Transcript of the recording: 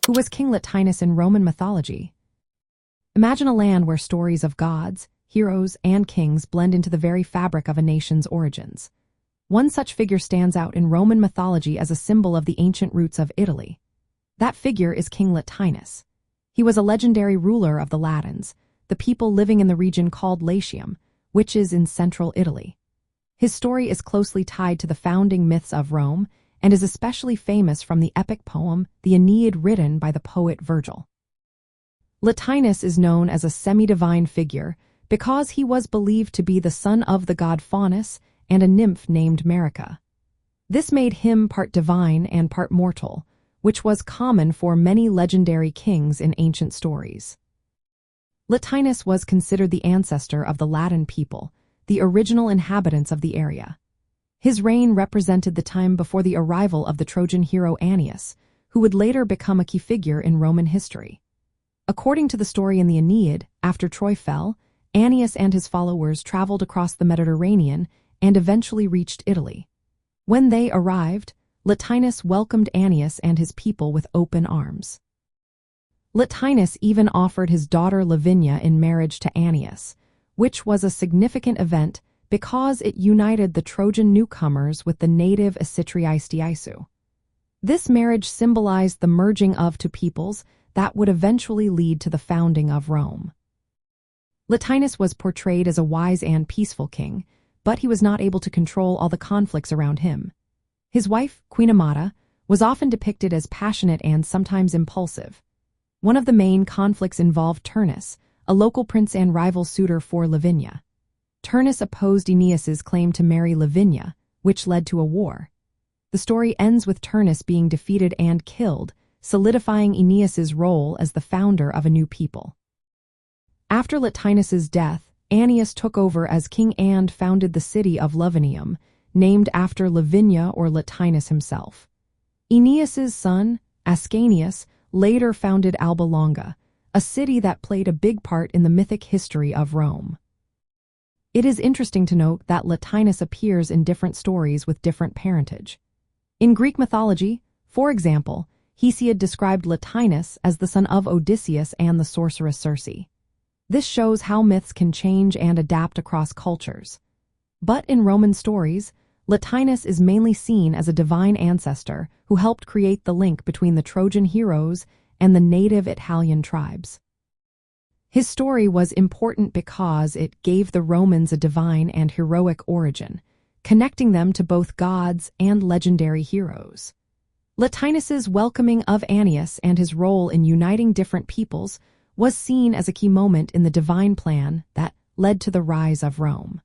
Who was King Latinus in Roman mythology? Imagine a land where stories of gods, heroes, and kings blend into the very fabric of a nation's origins. One such figure stands out in Roman mythology as a symbol of the ancient roots of Italy. That figure is King Latinus. He was a legendary ruler of the Latins, the people living in the region called Latium, which is in central Italy. His story is closely tied to the founding myths of Rome and is especially famous from the epic poem, the Aeneid, written by the poet Virgil. Latinus is known as a semi-divine figure because he was believed to be the son of the god Faunus and a nymph named Marica. This made him part divine and part mortal, which was common for many legendary kings in ancient stories. Latinus was considered the ancestor of the Latin people, the original inhabitants of the area. His reign represented the time before the arrival of the Trojan hero Aeneas, who would later become a key figure in Roman history. According to the story in the Aeneid, after Troy fell, Aeneas and his followers traveled across the Mediterranean and eventually reached Italy. When they arrived, Latinus welcomed Aeneas and his people with open arms. Latinus even offered his daughter Lavinia in marriage to Aeneas, which was a significant event because it united the Trojan newcomers with the native Assyriaistiaisu. This marriage symbolized the merging of two peoples that would eventually lead to the founding of Rome. Latinus was portrayed as a wise and peaceful king, but he was not able to control all the conflicts around him. His wife, Queen Amata, was often depicted as passionate and sometimes impulsive. One of the main conflicts involved Turnus, a local prince and rival suitor for Lavinia. Turnus opposed Aeneas's claim to marry Lavinia, which led to a war. The story ends with Turnus being defeated and killed, solidifying Aeneas's role as the founder of a new people. After Latinus's death, Aeneas took over as king and founded the city of Latium, named after Lavinia or Latinus himself. Aeneas's son, Ascanius, later founded Alba Longa, a city that played a big part in the mythic history of Rome. It is interesting to note that Latinus appears in different stories with different parentage. In Greek mythology, for example, Hesiod described Latinus as the son of Odysseus and the sorceress Circe. This shows how myths can change and adapt across cultures. But in Roman stories, Latinus is mainly seen as a divine ancestor who helped create the link between the Trojan heroes and the native Italian tribes. His story was important because it gave the Romans a divine and heroic origin, connecting them to both gods and legendary heroes. Latinus's welcoming of Aeneas and his role in uniting different peoples was seen as a key moment in the divine plan that led to the rise of Rome.